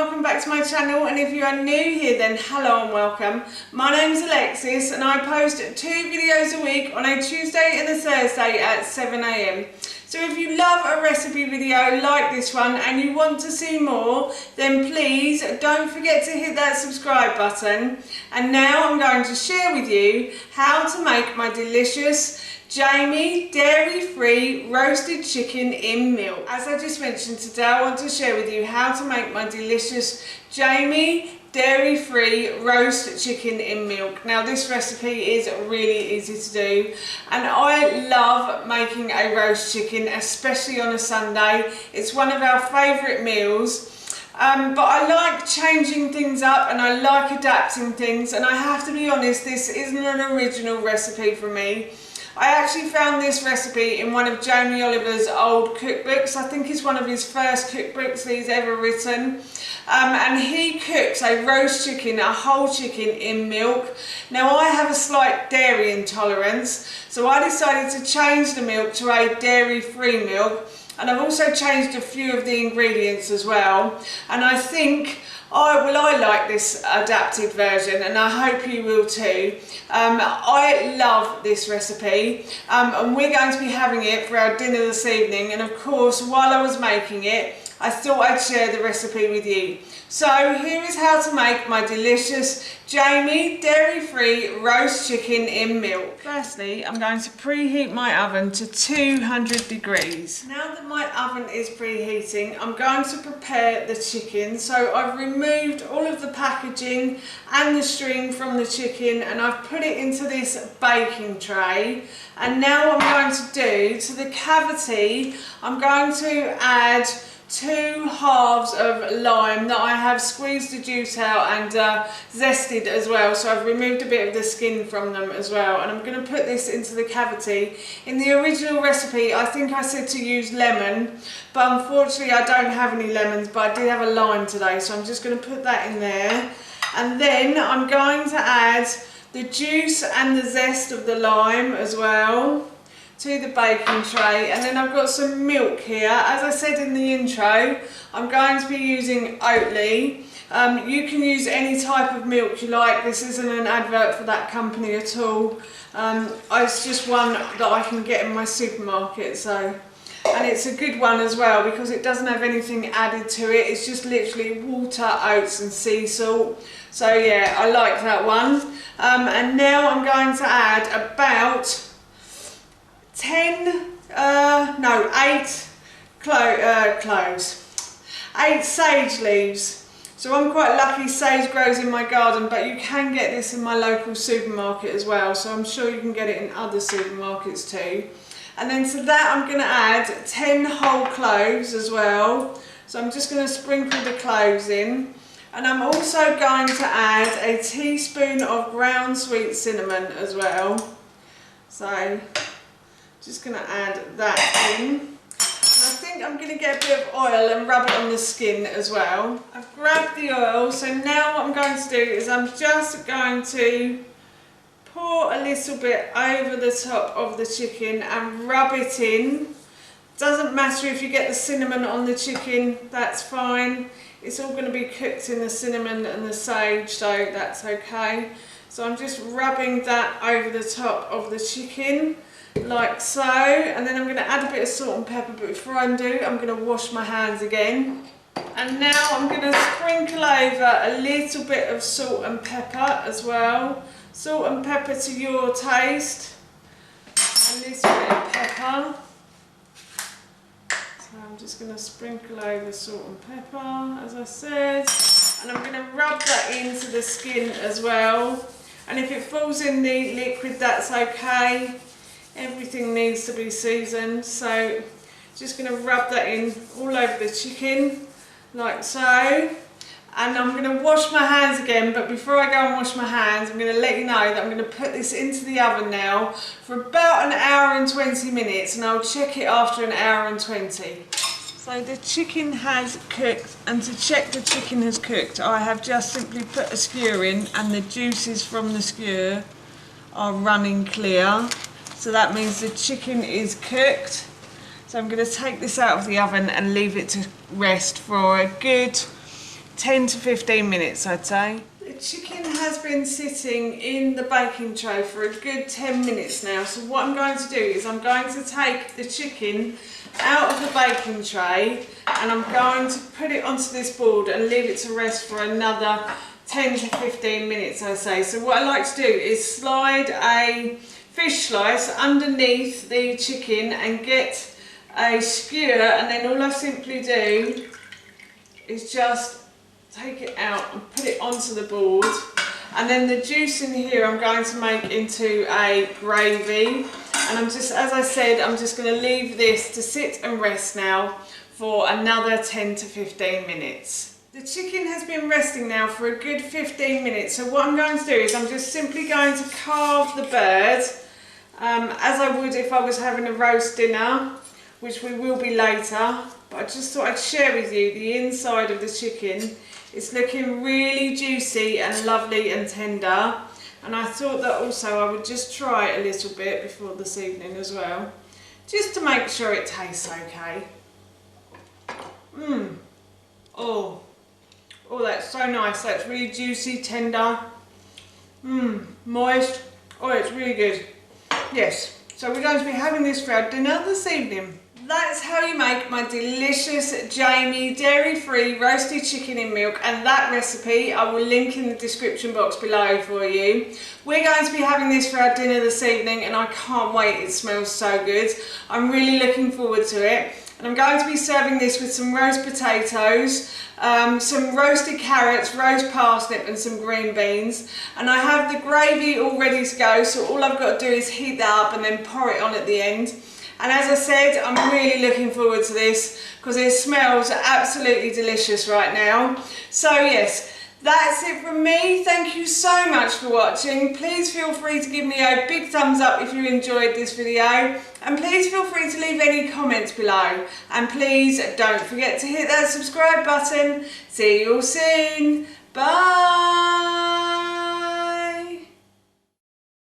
welcome back to my channel, and if you are new here then hello and welcome. My name is Alexis and I post 2 videos a week on a Tuesday and a Thursday at 7 AM. So if you love a recipe video like this one and you want to see more, then please don't forget to hit that subscribe button. And now I'm going to share with you how to make my delicious Jamie dairy-free roasted chicken in milk. As I just mentioned, today I want to share with you how to make my delicious Jamie dairy-free roast chicken in milk. Now this recipe is really easy to do and I love making a roast chicken, especially on a Sunday. It's one of our favourite meals. But I like changing things up and I like adapting things, and I have to be honest, this isn't an original recipe for me. I actually found this recipe in one of Jamie Oliver's old cookbooks. I think it's one of his first cookbooks that he's ever written. And he cooks a roast chicken, a whole chicken in milk. Now I have a slight dairy intolerance, so I decided to change the milk to a dairy-free milk. And I've also changed a few of the ingredients as well. And I think I like this adapted version, and I hope you will too. I love this recipe, and we're going to be having it for our dinner this evening. And of course, while I was making it, I thought I'd share the recipe with you. So here is how to make my delicious Jamie dairy-free roast chicken in milk. Firstly, I'm going to preheat my oven to 200 degrees. Now that my oven is preheating, I'm going to prepare the chicken. So I've removed all of the packaging and the string from the chicken, and I've put it into this baking tray. And now what I'm going to do, to the cavity, I'm going to add 2 halves of lime that I have squeezed the juice out and zested as well, so I've removed a bit of the skin from them as well, and I'm going to put this into the cavity. In the original recipe I think I said to use lemon, but unfortunately I don't have any lemons, but I did have a lime today, so I'm just going to put that in there. And then I'm going to add the juice and the zest of the lime as well to the baking tray. And then I've got some milk here. As I said in the intro, I'm going to be using Oatly. You can use any type of milk you like. This isn't an advert for that company at all. It's just one that I can get in my supermarket, so, and it's a good one as well because it doesn't have anything added to it. It's just literally water, oats and sea salt. So yeah, I like that one. And now I'm going to add about 8 sage leaves. So I'm quite lucky sage grows in my garden, but you can get this in my local supermarket as well, so I'm sure you can get it in other supermarkets too. And then to that I'm going to add 10 whole cloves as well. So I'm just going to sprinkle the cloves in, and I'm also going to add a teaspoon of ground sweet cinnamon as well. So just going to add that in, and I think I'm going to get a bit of oil and rub it on the skin as well. I've grabbed the oil, so now what I'm going to do is I'm just going to pour a little bit over the top of the chicken and rub it in. Doesn't matter if you get the cinnamon on the chicken, that's fine. It's all going to be cooked in the cinnamon and the sage, so that's okay. So I'm just rubbing that over the top of the chicken, like so, and then I'm going to add a bit of salt and pepper, but before I do, I'm going to wash my hands again. And now I'm going to sprinkle over a little bit of salt and pepper as well. Salt and pepper to your taste, a little bit of pepper. So I'm just going to sprinkle over salt and pepper, as I said, and I'm going to rub that into the skin as well. And if it falls in the liquid, that's okay. Everything needs to be seasoned, so just going to rub that in all over the chicken, like so. And I'm going to wash my hands again, but before I go and wash my hands, I'm going to let you know that I'm going to put this into the oven now for about 1 hour and 20 minutes, and I'll check it after 1 hour and 20. So the chicken has cooked, and to check the chicken has cooked, I have just simply put a skewer in, and the juices from the skewer are running clear. So that means the chicken is cooked. So I'm going to take this out of the oven and leave it to rest for a good 10 to 15 minutes, I'd say. The chicken has been sitting in the baking tray for a good 10 minutes now. So what I'm going to do is I'm going to take the chicken out of the baking tray and I'm going to put it onto this board and leave it to rest for another 10 to 15 minutes, I say. So what I like to do is slide a fish slice underneath the chicken and get a skewer, and then all I simply do is just take it out and put it onto the board, and then the juice in here I'm going to make into a gravy, and I'm just, as I said, I'm just going to leave this to sit and rest now for another 10 to 15 minutes. The chicken has been resting now for a good 15 minutes, so what I'm going to do is I'm just simply going to carve the bird as I would if I was having a roast dinner, which we will be later, but I just thought I'd share with you the inside of the chicken. It's looking really juicy and lovely and tender, and I thought that also I would just try it a little bit before this evening as well, just to make sure it tastes okay. Oh, that's so nice. That's really juicy, tender, moist. Oh, it's really good. Yes, so we're going to be having this for our dinner this evening. That's how you make my delicious Jamie dairy-free roasted chicken in milk, and that recipe I will link in the description box below for you. We're going to be having this for our dinner this evening and I can't wait, it smells so good. I'm really looking forward to it. And I'm going to be serving this with some roast potatoes, some roasted carrots, roast parsnip and some green beans. And I have the gravy all ready to go, so all I've got to do is heat that up and then pour it on at the end. And as I said, I'm really looking forward to this because it smells absolutely delicious right now. So yes, that's it from me. Thank you so much for watching. Please feel free to give me a big thumbs up if you enjoyed this video. And please feel free to leave any comments below. And please don't forget to hit that subscribe button. See you all soon. Bye.